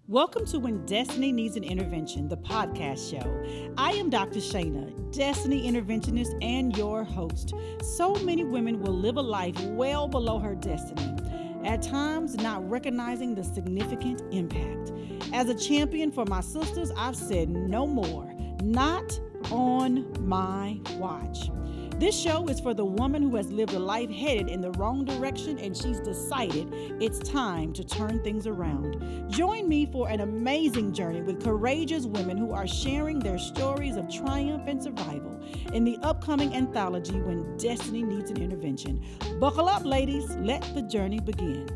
Welcome to When Destiny Needs an Intervention, the podcast show. I am Dr. Shana, Destiny Interventionist and your host. So many women will live a life well below her destiny, at times not recognizing the significant impact. As a champion for my sisters, I've said no more, not on my watch. This show is for the woman who has lived a life headed in the wrong direction and she's decided it's time to turn things around. Join me for an amazing journey with courageous women who are sharing their stories of triumph and survival in the upcoming anthology When Destiny Needs an Intervention. Buckle up, ladies. Let the journey begin.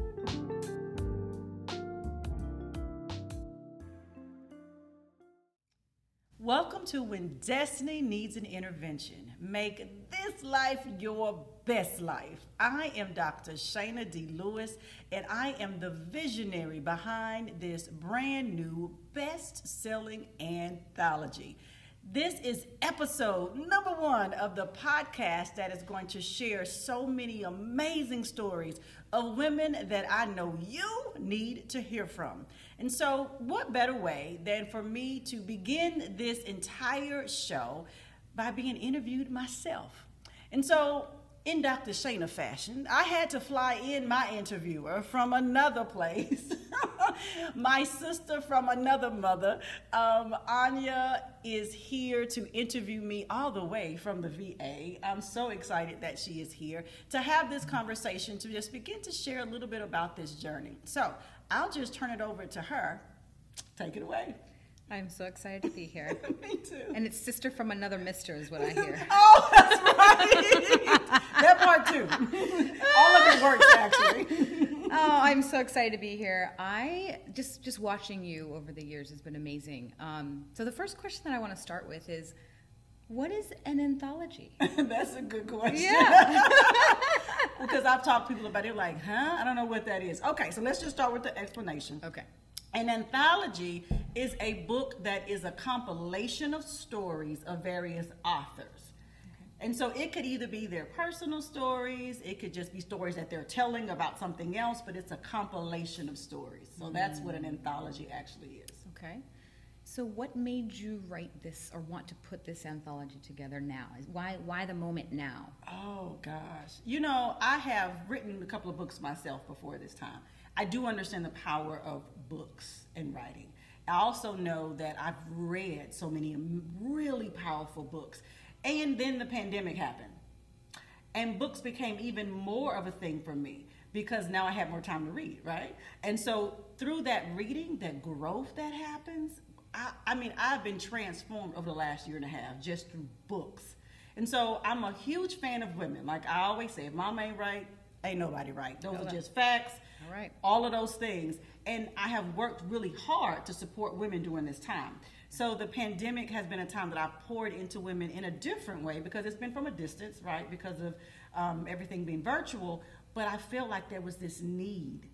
Welcome to When Destiny Needs an Intervention. Make this life your best life. I am Dr. Shana D. Lewis, and I am the visionary behind this brand new best-selling anthology. This is episode number 1 of the podcast that is going to share so many amazing stories of women that I know you need to hear from. And so what better way than for me to begin this entire show by being interviewed myself? And so in Dr. Shana fashion, I had to fly in my interviewer from another place, my sister from another mother. Anya is here to interview me all the way from the VA. I'm so excited that she is here to have this conversation, to just begin to share a little bit about this journey. So I'll just turn it over to her. Take it away. I'm so excited to be here. Me too. And it's sister from another mister is what I hear. Oh, that's right. That part too. All of it works, actually. Oh, I'm so excited to be here. I just watching you over the years has been amazing. So the first question that I want to start with is, what is an anthology? That's a good question. Yeah. Because I've talked to people about it, like, huh? I don't know what that is. Okay, so let's just start with the explanation. Okay. An anthology is a book that is a compilation of stories of various authors. Okay. And so it could either be their personal stories, it could just be stories that they're telling about something else, but it's a compilation of stories. So that's what an anthology actually is. Okay. So what made you write this or want to put this anthology together now? Why the moment now? Oh, gosh. You know, I have written a couple of books myself before this time. I do understand the power of books and writing. I also know that I've read so many really powerful books. And then the pandemic happened. And books became even more of a thing for me because now I have more time to read, right? And so through that reading, that growth that happens, I've been transformed over the last year and a half just through books. And so I'm a huge fan of women. Like I always say, if mama ain't right, ain't nobody right. Those are just facts. All right. All of those things. And I have worked really hard to support women during this time. So the pandemic has been a time that I've poured into women in a different way because it's been from a distance, right? Because of everything being virtual. But I feel like there was this need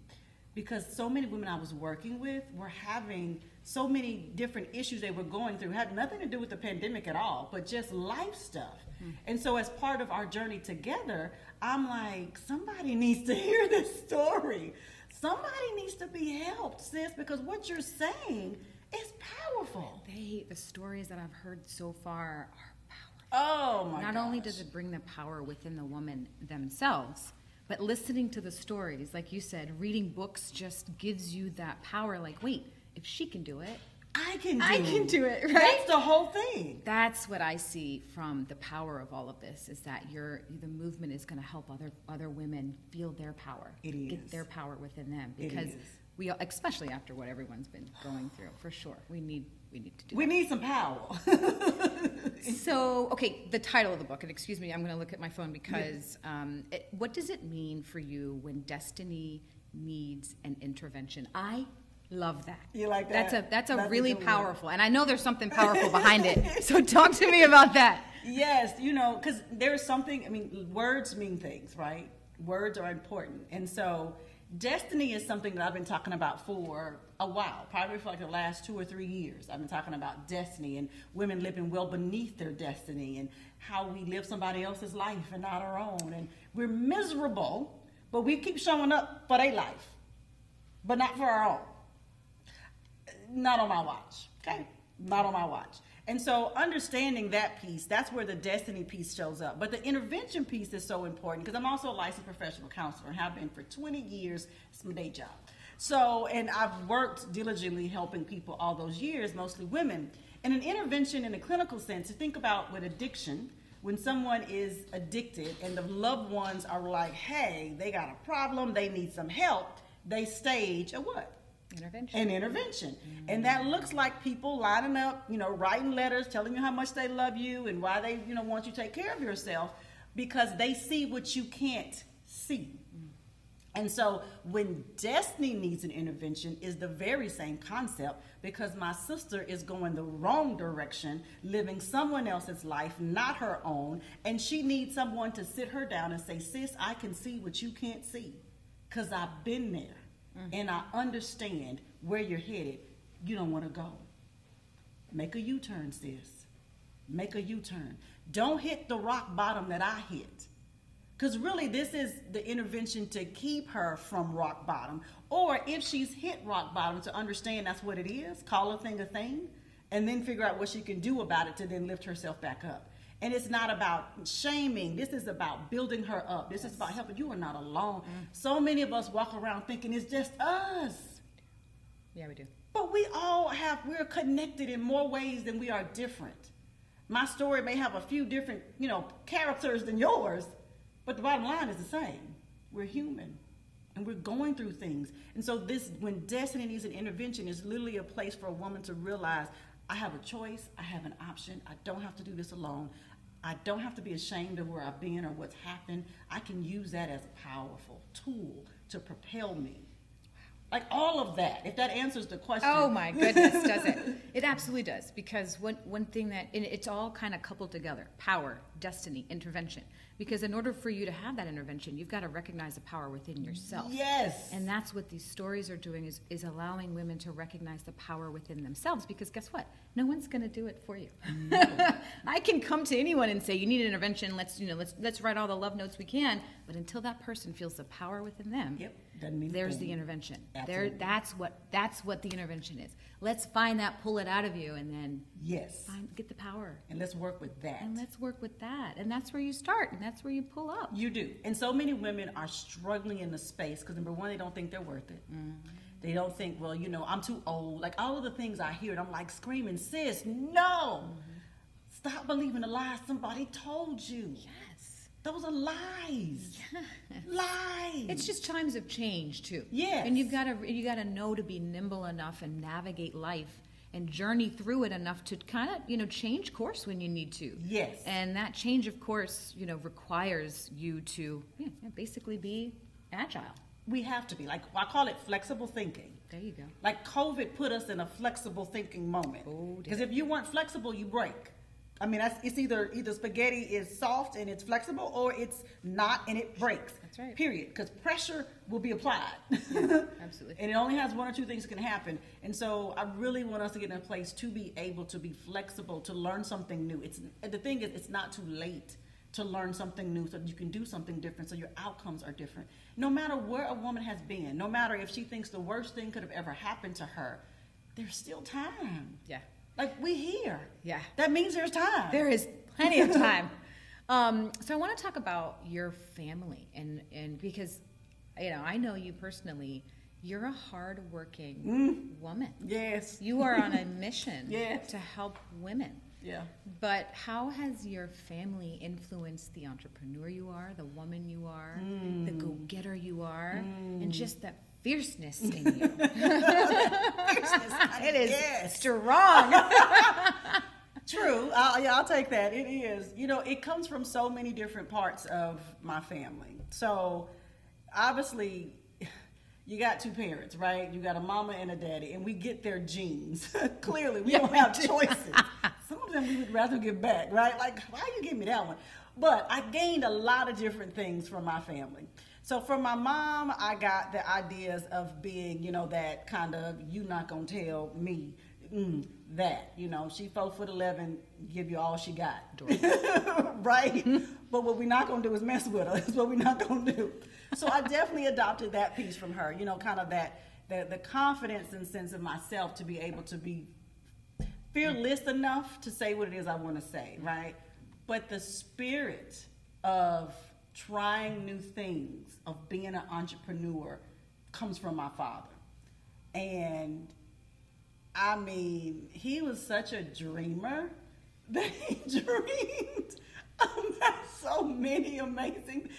because so many women I was working with were having so many different issues they were going through. Had nothing to do with the pandemic at all, but just life stuff. And so as part of our journey together, I'm like, somebody needs to hear this story. Somebody needs to be helped, sis, because what you're saying is powerful. The stories that I've heard so far are powerful. Oh, my Not gosh. only does it bring the power within the woman themselves, but listening to the stories, like you said, reading books just gives you that power. Like, wait, if she can do it, I can do it, right? That's the whole thing. That's what I see from the power of all of this, is that the movement is going to help other women feel their power. It is. Get their power within them. Because we, especially after what everyone's been going through, for sure, we need to do We that. need some power. So, okay, the title of the book, and excuse me, I'm going to look at my phone because what does it mean for you when destiny needs an intervention? I love that. You like that? That's a really powerful, and I know there's something powerful behind it. So talk to me about that. Yes, because there's something, words mean things, right? Words are important. And so destiny is something that I've been talking about for a while, probably for like the last 2 or 3 years. I've been talking about destiny and women living well beneath their destiny and how we live somebody else's life and not our own. And we're miserable, but we keep showing up for their life, but not for our own. not on my watch. Okay, not on my watch. And so understanding that piece, that's where the destiny piece shows up. But the intervention piece is so important because I'm also a licensed professional counselor and have been for 20 years. It's my day job. So, and I've worked diligently helping people all those years, mostly women. And an intervention in a clinical sense, you think about with addiction, when someone is addicted and the loved ones are like, hey, they got a problem, they need some help, they stage a what? Intervention. An intervention. And that looks like people lining up, writing letters, telling you how much they love you and why they, want you to take care of yourself because they see what you can't see. And so when destiny needs an intervention is the very same concept because my sister is going the wrong direction, living someone else's life, not her own, and she needs someone to sit her down and say, sis, I can see what you can't see because I've been there. And I understand where you're headed. You don't want to go. Make a U-turn, sis. Make a U-turn. Don't hit the rock bottom that I hit. Because really, this is the intervention to keep her from rock bottom. Or if she's hit rock bottom, to understand that's what it is, call a thing, and then figure out what she can do about it to then lift herself back up. And it's not about shaming. This is about building her up. This is about helping. You are not alone. So many of us walk around thinking it's just us. Yeah, we do. But we're connected in more ways than we are different. My story may have a few different, characters than yours, but the bottom line is the same. We're human. And we're going through things. And so when destiny needs an intervention, is literally a place for a woman to realize, I have a choice, I have an option, I don't have to do this alone. I don't have to be ashamed of where I've been or what's happened. I can use that as a powerful tool to propel me. Like all of that, if that answers the question. Oh my goodness, does it? It absolutely does. Because one thing that, and it's all kind of coupled together, power, destiny, intervention. Because in order for you to have that intervention, you've got to recognize the power within yourself. Yes. And that's what these stories are doing, is allowing women to recognize the power within themselves. Because guess what? No one's going to do it for you. I can come to anyone and say, you need an intervention, let's write all the love notes we can. But until that person feels the power within them, there's the intervention. That's what the intervention is. Let's find that, pull it out of you, and then get the power. And let's work with that. And that's where you start, and that's where you pull up. You do. And so many women are struggling in the space because, number one, they don't think they're worth it. They don't think, well, I'm too old. Like all of the things I hear, and I'm like screaming, sis, no. Stop believing the lies somebody told you. Yes. Those are lies. Yes. Lies. It's just times of change too. Yes. And you gotta know to be nimble enough and navigate life and journey through it enough to kind of, change course when you need to. Yes. And that change of course, requires you to basically be agile. We have to be. Like, I call it flexible thinking. There you go. Like COVID put us in a flexible thinking moment. Because if you weren't flexible, you break. I mean, it's either spaghetti is soft and it's flexible, or it's not and it breaks. That's right. Period. Because pressure will be applied. Yeah, absolutely. And it only has one or two things can happen. And so I really want us to get in a place to be able to be flexible, to learn something new. The thing is, it's not too late to learn something new so you can do something different so your outcomes are different. No matter where a woman has been, no matter if she thinks the worst thing could have ever happened to her, there's still time. Yeah. Like, we here. Yeah. That means there's time. There is plenty of time. So I want to talk about your family, and because, I know you personally. You're a hard-working woman. Yes. You are on a mission Yes. to help women. Yeah. But how has your family influenced the entrepreneur you are, the woman you are, the go-getter you are, and just that fierceness in you? Fierceness. It is Yes. strong. True. I'll take that. It is. It comes from so many different parts of my family. So, obviously, you got two parents, right? You got a mama and a daddy, and we get their genes. Clearly, we don't have choices. Some of them we would rather give back, right? Like, why you give me that one? But I gained a lot of different things from my family. So from my mom, I got the ideas of being, that kind of, you not gonna tell me that. She 4'11", give you all she got. Right? But what we're not gonna do is mess with her. That's what we're not gonna do. So I definitely adopted that piece from her, kind of that the confidence and sense of myself to be able to be fearless enough to say what it is I want to say, right? But the spirit of trying new things, of being an entrepreneur, comes from my father. And I mean, he was such a dreamer that he dreamed about so many amazing,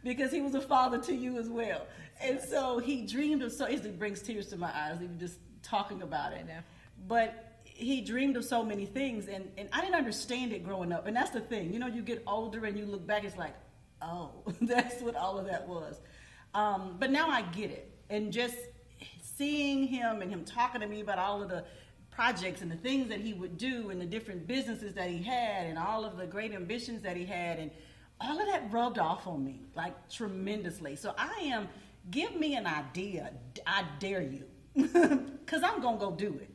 because he was a father to you as well. And so he dreamed of it brings tears to my eyes even just talking about it. I know. But he dreamed of so many things, and I didn't understand it growing up. And that's the thing, you get older and you look back, it's like, oh, that's what all of that was. But now I get it. And just seeing him and him talking to me about all of the projects and the things that he would do and the different businesses that he had and all of the great ambitions that he had, and all of that rubbed off on me like tremendously. So give me an idea. I dare you, because I'm going to go do it.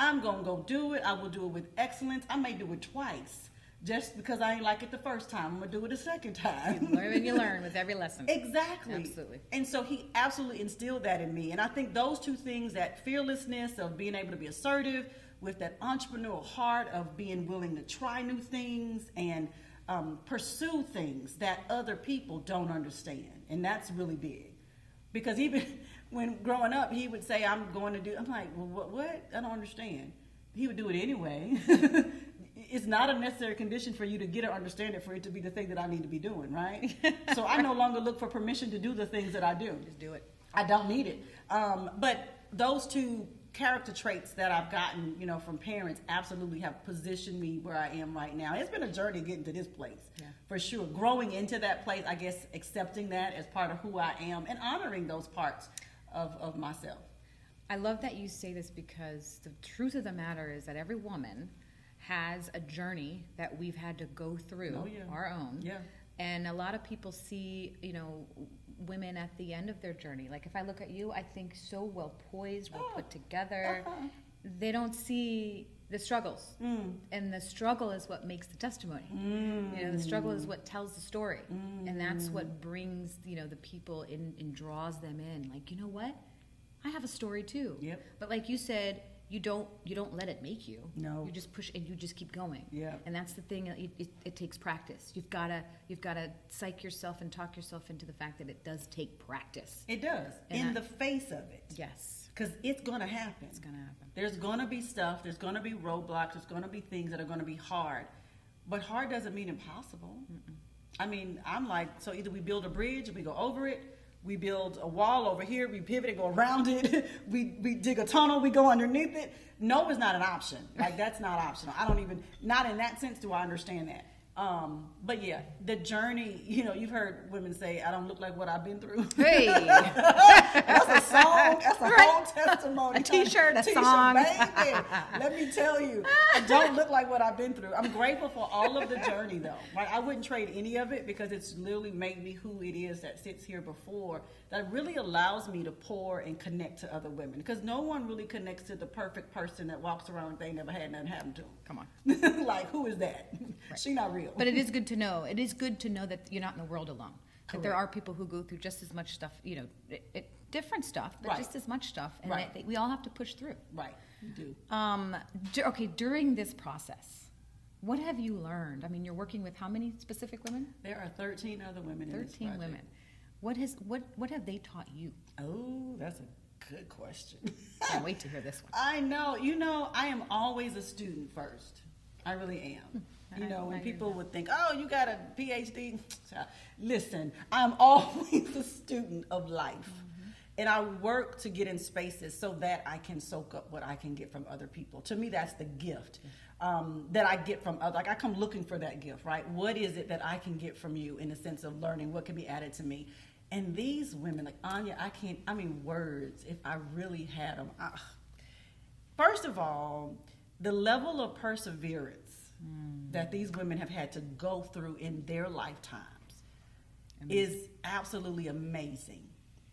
I'm going to go do it. I will do it with excellence. I may do it twice just because I ain't like it the first time. I'm going to do it a second time. Learn when you learn with every lesson. Exactly. Absolutely. And so he absolutely instilled that in me. And I think those two things, that fearlessness of being able to be assertive with that entrepreneurial heart of being willing to try new things and pursue things that other people don't understand. And that's really big. Because even when growing up, he would say, I'm like, well, what? I don't understand. He would do it anyway. It's not a necessary condition for you to get or understand it for it to be the thing that I need to be doing, right? So I no longer look for permission to do the things that I do. Just do it. I don't need it. But those two character traits that I've gotten, from parents absolutely have positioned me where I am right now. It's been a journey getting to this place, for sure. Growing into that place, I guess, accepting that as part of who I am and honoring those parts of myself. I love that you say this, because the truth of the matter is that every woman has a journey that we've had to go through, our own. Yeah. And a lot of people see, women at the end of their journey. Like if I look at you, I think so well poised, well put together. They don't see the struggles. And the struggle is what makes the testimony. The struggle is what tells the story. And that's what brings, the people in and draws them in. Like, you know what? I have a story too. Yep. But like you said, you don't let it make you. No. You just push and you just keep going. Yeah. And that's the thing. It takes practice. You've got to psych yourself and talk yourself into the fact that it does take practice. It does. In the face of it. Yes. Because it's going to happen. It's going to happen. There's going to be stuff. There's going to be roadblocks. There's going to be things that are going to be hard. But hard doesn't mean impossible. I mean, I'm like, so either we build a bridge and we go over it. We build a wall over here, we pivot and go around it. we dig a tunnel, we go underneath it. No is not an option. Like, that's not optional. Not in that sense do I understand that. But yeah, the journey, you've heard women say, I don't look like what I've been through. Hey! That's a song. That's a whole testimony. A t-shirt, a song. Baby. Let me tell you, I don't look like what I've been through. I'm grateful for all of the journey, though. Right? I wouldn't trade any of it, because it's literally made me who it is that sits here before, that really allows me to pour and connect to other women. Because no one really connects to the perfect person that walks around and they never had nothing happen to them. Come on. Like, who is that? Right. She not real. But it is good to know. It is good to know that you're not in the world alone. That there are people who go through just as much stuff, different stuff, but just as much stuff. And we all have to push through. Right, you do. Okay, during this process, what have you learned? I mean, you're working with how many specific women? There are 13 other women in this project. 13 women. What have they taught you? Oh, that's a good question. Can't wait to hear this one. I know. I am always a student first. I really am. When people would think, oh, you got a PhD. Listen, I'm always a student of life. And I work to get in spaces so that I can soak up what I can get from other people. To me, that's the gift that I get from others. Like, I come looking for that gift, right? What is it that I can get from you in the sense of learning? What can be added to me? And these women, like Anya, words, if I really had them. First of all, the level of perseverance that these women have had to go through in their lifetimes is absolutely amazing.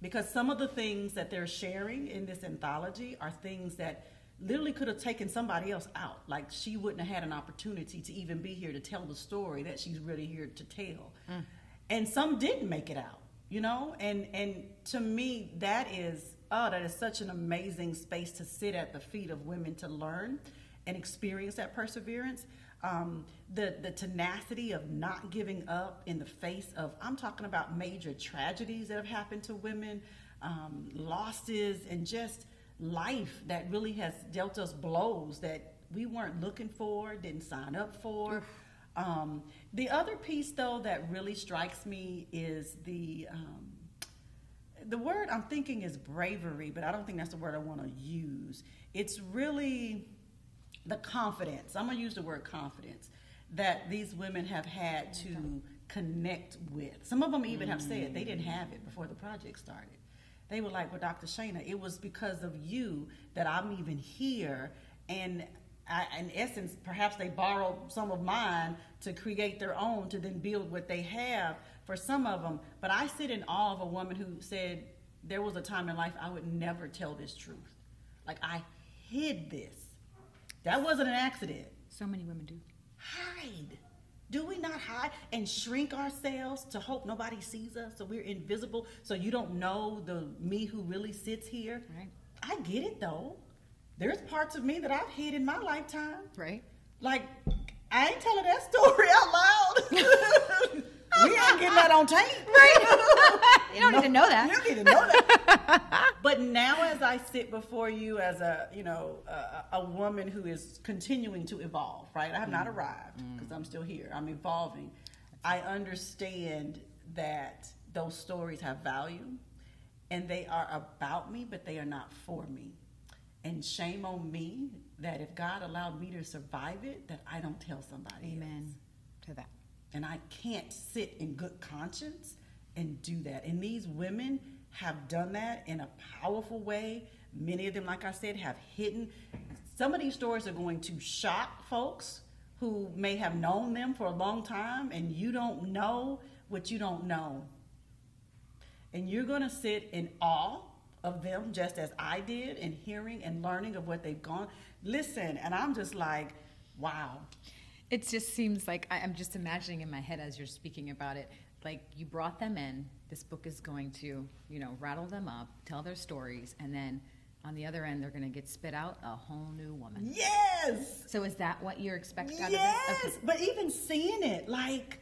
Because some of the things that they're sharing in this anthology are things that literally could have taken somebody else out. Like, she wouldn't have had an opportunity to even be here to tell the story that she's really here to tell. And some didn't make it out, And to me, that is that is such an amazing space to sit at the feet of women to learn and experience that perseverance. The tenacity of not giving up in the face of, I'm talking about major tragedies that have happened to women, losses, and just life that really has dealt us blows that we weren't looking for, didn't sign up for. The other piece, though, that really strikes me is the word I'm thinking is bravery, but I don't think that's the word I want to use. It's really the confidence. I'm going to use the word confidence that these women have had to connect with. Some of them even have said they didn't have it before the project started. They were like, well, Dr. Shana, it was because of you that I'm even here. And in essence, perhaps they borrowed some of mine to create their own, to then build what they have for some of them. But I sit in awe of a woman who said, there was a time in life I would never tell this truth. Like, I hid this. That wasn't an accident. So many women do. Hide. Do we not hide and shrink ourselves to hope nobody sees us, so we're invisible, so you don't know the me who really sits here? Right. I get it, though. There's parts of me that I've hid in my lifetime. Right. Like, I ain't telling that story out loud. We ain't getting that on tape. Right. You don't need to know that. You don't need to know that. But now, as I sit before you as a woman who is continuing to evolve, right? I have not arrived because I'm still here. I'm evolving. I understand that those stories have value and they are about me, but they are not for me. And shame on me that if God allowed me to survive it, that I don't tell somebody Amen else. to that. And I can't sit in good conscience and do that. And these women have done that in a powerful way. Many of them, like I said, have hidden. Some of these stories are going to shock folks who may have known them for a long time, and you don't know what you don't know. And you're going to sit in awe of them just as I did, and hearing and learning of what they've gone. Listen, and I'm just like, wow. It just seems like I'm just imagining in my head as you're speaking about it, like you brought them in. This book is going to, rattle them up, tell their stories, and then on the other end, they're going to get spit out a whole new woman. Yes. So is that what you're expecting out of Yes. this? Okay. But even seeing it, like,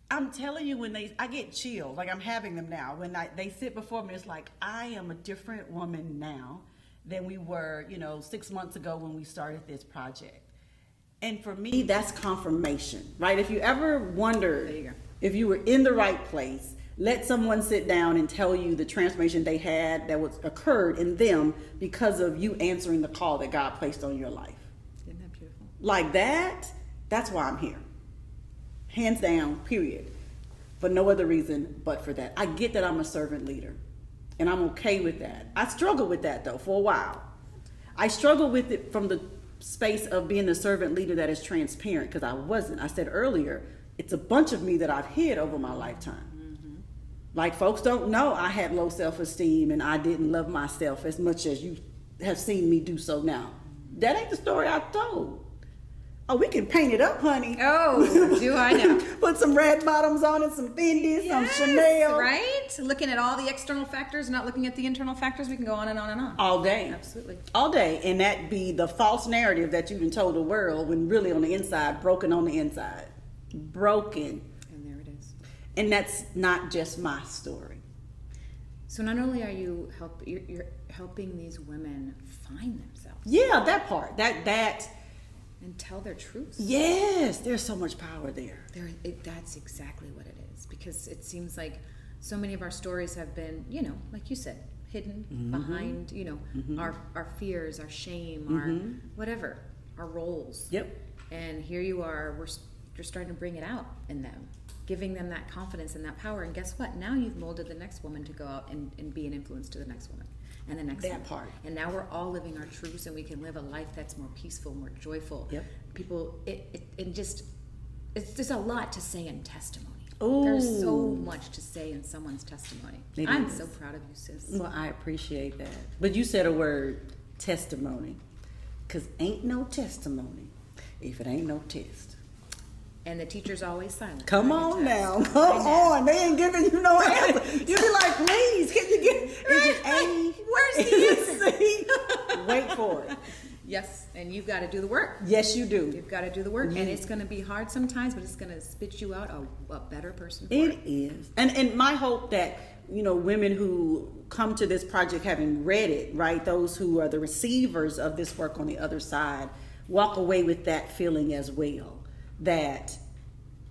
I'm telling you, I get chills, like I'm having them now. When they sit before me, it's like, I am a different woman now than we were, 6 months ago when we started this project. And for me, that's confirmation, right? If you ever wondered if you were in the right place, let someone sit down and tell you the transformation they had that occurred in them because of you answering the call that God placed on your life. Isn't that beautiful? Like that, that's why I'm here. Hands down, period. For no other reason but for that. I get that I'm a servant leader, and I'm okay with that. I struggled with that, though, for a while. I struggled with it from the space of being the servant leader that is transparent, because I wasn't. I said earlier, it's a bunch of me that I've hid over my lifetime. Mm-hmm. Like, folks don't know I had low self-esteem and I didn't love myself as much as you have seen me do so now. That ain't the story I told. Oh, we can paint it up, honey. Oh, do I know? Put some red bottoms on it, some Fendi, some Chanel. Right? Looking at all the external factors, not looking at the internal factors, we can go on and on and on. All day. Absolutely. All day. And that be the false narrative that you've been told the world when really on the inside, broken on the inside. Broken. And there it is. And that's not just my story. So not only are you you're helping these women find themselves. Yeah, that part. That and tell their truths. Yes, there's so much power there. That's exactly what it is, because it seems like so many of our stories have been, like you said, hidden behind, our fears, our shame, our whatever, our roles. Yep. And here you are, you're starting to bring it out in them, giving them that confidence and that power. And guess what? Now you've molded the next woman to go out and be an influence to the next woman. And the next that one. Part. And now we're all living our truths, and we can live a life that's more peaceful, more joyful. Yep. People, it's just a lot to say in testimony. Ooh. There's so much to say in someone's testimony. I'm so proud of you, sis. Well, I appreciate that. But you said a word, testimony. Because ain't no testimony if it ain't no test. And the teacher's always silent. Come on now. Come on. They ain't giving you no answer. You be like, please, can you get, is it A? Where's the answer? C? Wait for it. Yes, and you've got to do the work. Yes, you do. You've got to do the work, and it's going to be hard sometimes, but it's going to spit you out a better person. It is. And my hope that, women who come to this project having read it, right, those who are the receivers of this work on the other side, walk away with that feeling as well, that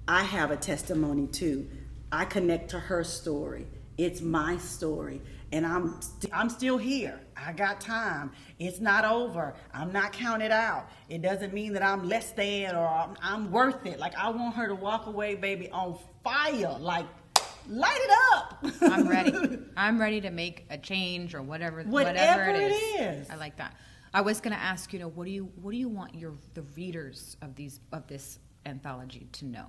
I have a testimony too. I connect to her story. It's my story. And I'm still here. I got time. It's not over. I'm not counted out. It doesn't mean that I'm less than or I'm worth it. Like, I want her to walk away, baby, on fire. Like, light it up. I'm ready. I'm ready to make a change or whatever it is. I like that. I was going to ask, what do you want the readers of this anthology to know?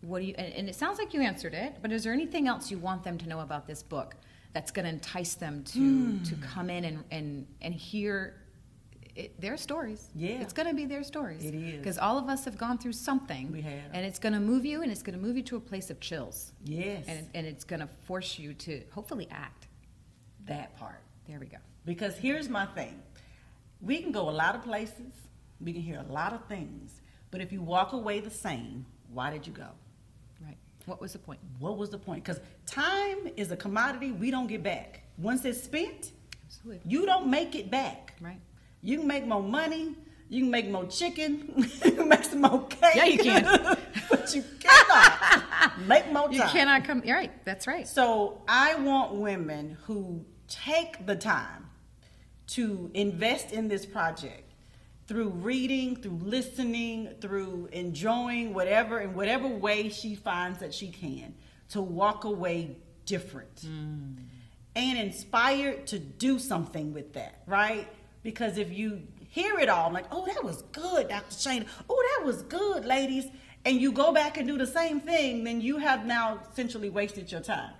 And it sounds like you answered it, but is there anything else you want them to know about this book that's going to entice them to come in and hear their stories? Yeah. It's going to be their stories. It is. Because all of us have gone through something. We have. And it's going to move you, and it's going to move you to a place of chills. Yes. And it's going to force you to hopefully act. That part. There we go. Because here's my thing. We can go a lot of places. We can hear a lot of things. But if you walk away the same, why did you go? Right. What was the point? What was the point? Because time is a commodity we don't get back. Once it's spent, Absolutely. you don't make it back. Right. You can make more money. You can make more chicken. You can make some more cake. Yeah, you can. But you cannot make more time. You cannot come. You're right. That's right. So I want women who take the time to invest in this project through reading, through listening, through enjoying in whatever way she finds that she can, to walk away different and inspired to do something with that, right? Because if you hear it all, like, oh, that was good, Dr. Shana. Oh, that was good, ladies. And you go back and do the same thing, then you have now essentially wasted your time.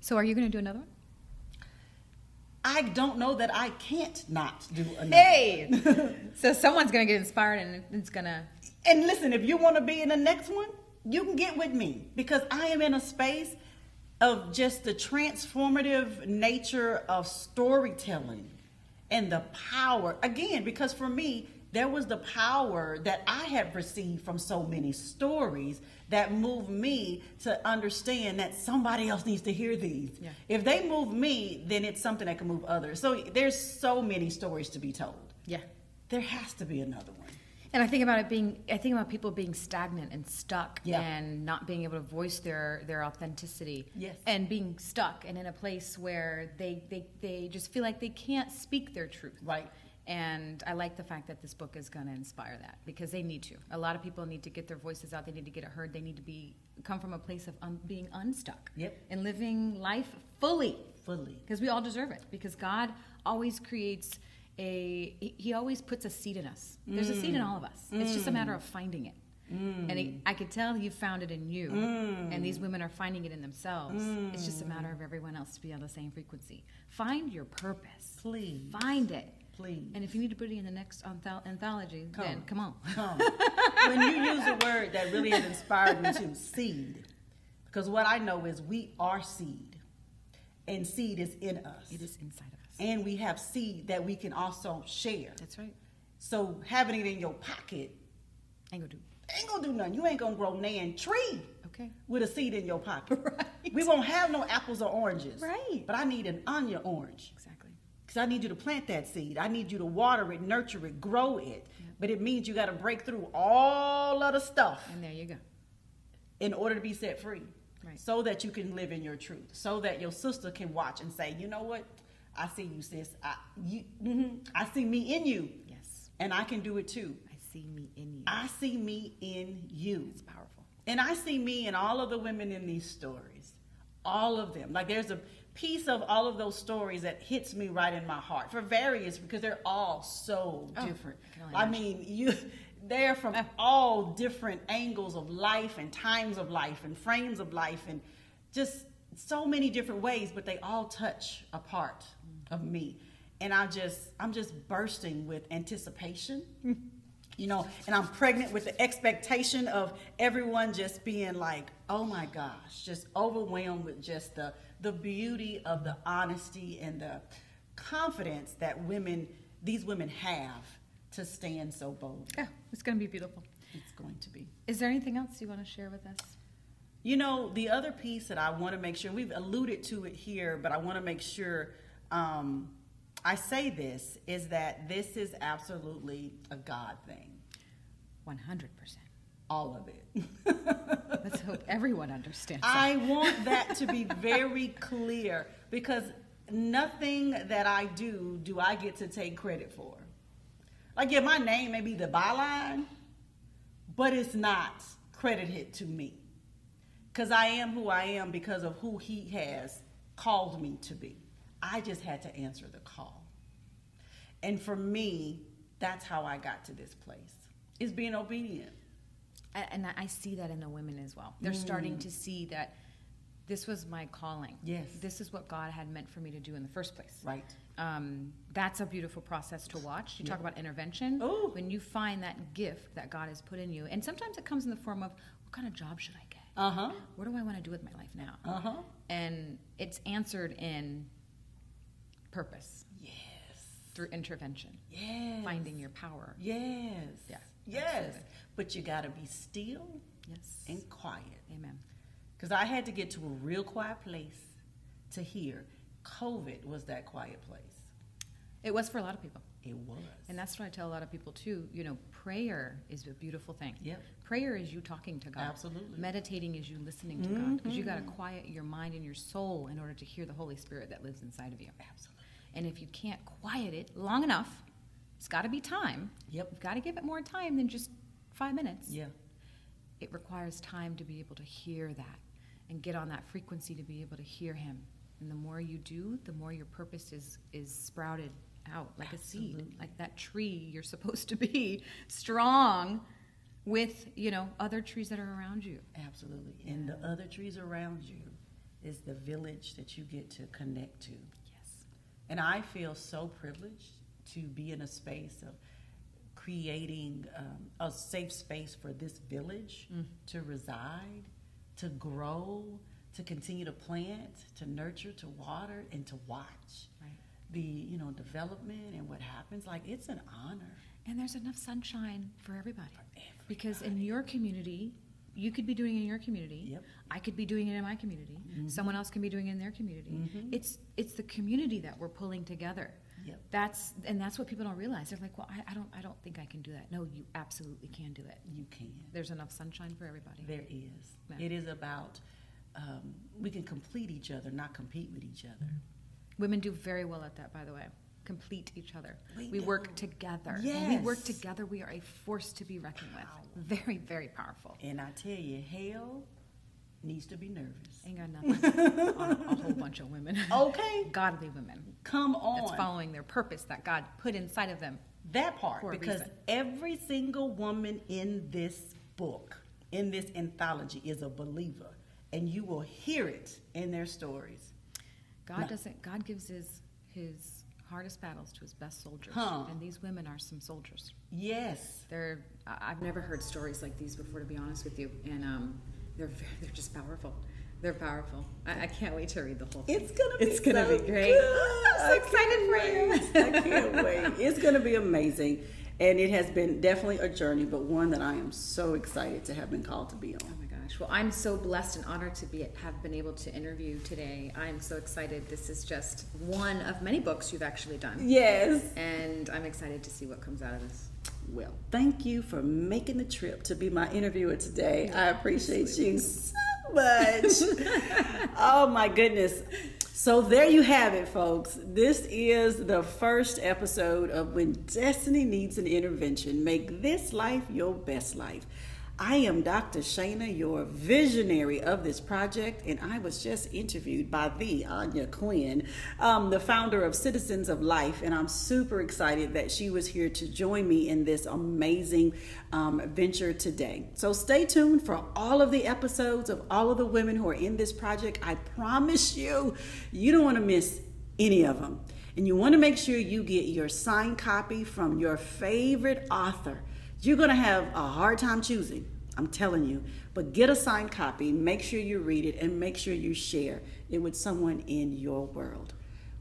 So are you going to do another one? I don't know that I can't not do another. Hey! So someone's going to get inspired and it's going to... And listen, if you want to be in the next one, you can get with me. Because I am in a space of just the transformative nature of storytelling and the power. Again, because for me, there was the power that I had received from so many stories that moved me to understand that somebody else needs to hear these. Yeah. If they move me, then it's something that can move others. So there's so many stories to be told. Yeah. There has to be another one. And I think about people being stagnant and stuck Yeah. and not being able to voice their authenticity. Yes. And being stuck and in a place where they just feel like they can't speak their truth. Right. And I like the fact that this book is going to inspire that, because they need to. A lot of people need to get their voices out. They need to get it heard. They need to come from a place of being unstuck. Yep. And living life fully. Fully. Because we all deserve it. Because God always creates He always puts a seed in us. There's a seed in all of us. It's just a matter of finding it. And I could tell you found it in you. And these women are finding it in themselves. It's just a matter of everyone else to be on the same frequency. Find your purpose. Please. Find it. Please. And if you need to put it in the next anthology, then come on. Come. When you use a word that really has inspired me to, seed. Because what I know is we are seed. And seed is in us. It is inside of us. And we have seed that we can also share. That's right. So having it in your pocket Ain't gonna do nothing. You ain't gonna grow nan tree Okay. with a seed in your pocket. Right. We won't have no apples or oranges. Right. But I need an Anya orange. Exactly. Because I need you to plant that seed. I need you to water it, nurture it, grow it. But it means you got to break through all of the stuff And there you go. in order to be set free. Right. So that you can live in your truth. So that your sister can watch and say, you know what? I see you, sis. I see me in you. Yes. And I can do it too. I see me in you. I see me in you. It's powerful. And I see me in all of the women in these stories. All of them. Like there's a piece of all of those stories that hits me right in my heart for various, because they're all so different. I mean, they're from all different angles of life and times of life and frames of life and just so many different ways, but they all touch a part of me. And I'm just bursting with anticipation and I'm pregnant with the expectation of everyone just being like, oh my gosh, just overwhelmed with just the beauty of the honesty and the confidence that these women have to stand so bold. Yeah, it's going to be beautiful. It's going to be. Is there anything else you want to share with us? The other piece that I want to make sure, we've alluded to it here, but I want to make sure I say this, is that this is absolutely a God thing. 100%. All of it. Let's hope everyone understands that. I want that to be very clear, because nothing that I do I get to take credit for. Like, yeah, my name may be the byline, but it's not credited to me. Because I am who I am because of who he has called me to be. I just had to answer the call. And for me, that's how I got to this place, is being obedient. And I see that in the women as well. They're starting to see that this was my calling. Yes. This is what God had meant for me to do in the first place. Right. That's a beautiful process to watch. You talk about intervention. Ooh. When you find that gift that God has put in you, and sometimes it comes in the form of, what kind of job should I get? Uh-huh. What do I want to do with my life now? Uh-huh. And it's answered in purpose. Yes. Through intervention. Yes. Finding your power. Yes. Yeah. Yes. Absolutely. But you got to be still Yes. and quiet. Amen. Because I had to get to a real quiet place to hear. COVID was that quiet place. It was for a lot of people. It was. And that's what I tell a lot of people too. Prayer is a beautiful thing. Yep. Prayer is you talking to God. Absolutely. Meditating is you listening to God. Because you got to quiet your mind and your soul in order to hear the Holy Spirit that lives inside of you. Absolutely. And if you can't quiet it long enough, it's got to be time. Yep. You've got to give it more time than just 5 minutes. Yeah. It requires time to be able to hear that and get on that frequency to be able to hear Him. And the more you do, the more your purpose is sprouted out like Absolutely. a seed, like that tree you're supposed to be strong with, other trees that are around you. Absolutely. And the other trees around you is the village that you get to connect to. Yes. And I feel so privileged to be in a space of creating a safe space for this village to reside, to grow, to continue to plant, to nurture, to water, and to watch. Right. The development and what happens. Like, it's an honor. And there's enough sunshine for everybody. Because in your community, you could be doing it in your community. Yep. I could be doing it in my community. Someone else can be doing it in their community. It's the community that we're pulling together. Yep. That's what people don't realize. They're like, well, I don't think I can do that. No, you absolutely can do it. You can. There's enough sunshine for everybody. There is. Yeah. It is about we can complete each other, not compete with each other. Women do very well at that, by the way. Complete each other. We do. work together. Yes. When we work together, we are a force to be reckoned with. Very, very powerful. And I tell you, hell needs to be nervous. Ain't got nothing on a whole bunch of women. Okay. Godly women. Come on. That's following their purpose that God put inside of them. That part, For a because reason. every single woman in this book, in this anthology, is a believer. And you will hear it in their stories. God gives his hardest battles to his best soldiers. And these women are some soldiers. Yes. I've never heard stories like these before, to be honest with you. And they're just powerful. They're powerful. I can't wait to read the whole thing. It's gonna be great. I'm so excited for you. I can't wait. It's gonna be amazing. And it has been definitely a journey, but one that I am so excited to have been called to be on. Oh my gosh. Well, I'm so blessed and honored to have been able to interview today. I'm so excited. This is just one of many books you've actually done. Yes. And I'm excited to see what comes out of this. Well, thank you for making the trip to be my interviewer today. I appreciate you so much. Oh my goodness. So there you have it, folks. This is the first episode of When Destiny Needs an Intervention. Make this life your best life. I am Dr. Shana, your visionary of this project, and I was just interviewed by the Anya Quinn, the founder of Citizens of Life, and I'm super excited that she was here to join me in this amazing venture today. So stay tuned for all of the episodes of all of the women who are in this project. I promise you, you don't want to miss any of them. And you want to make sure you get your signed copy from your favorite author You're going to have a hard time choosing, I'm telling you. But get a signed copy, make sure you read it, and make sure you share it with someone in your world.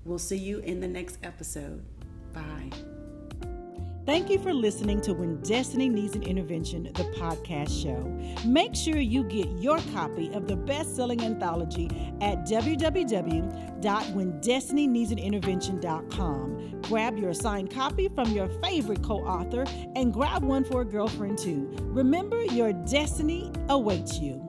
We'll see you in the next episode. Bye. Thank you for listening to When Destiny Needs an Intervention, the podcast show. Make sure you get your copy of the best-selling anthology at www.whendestinyneedsanintervention.com. Grab your signed copy from your favorite co-author and grab one for a girlfriend too. Remember, your destiny awaits you.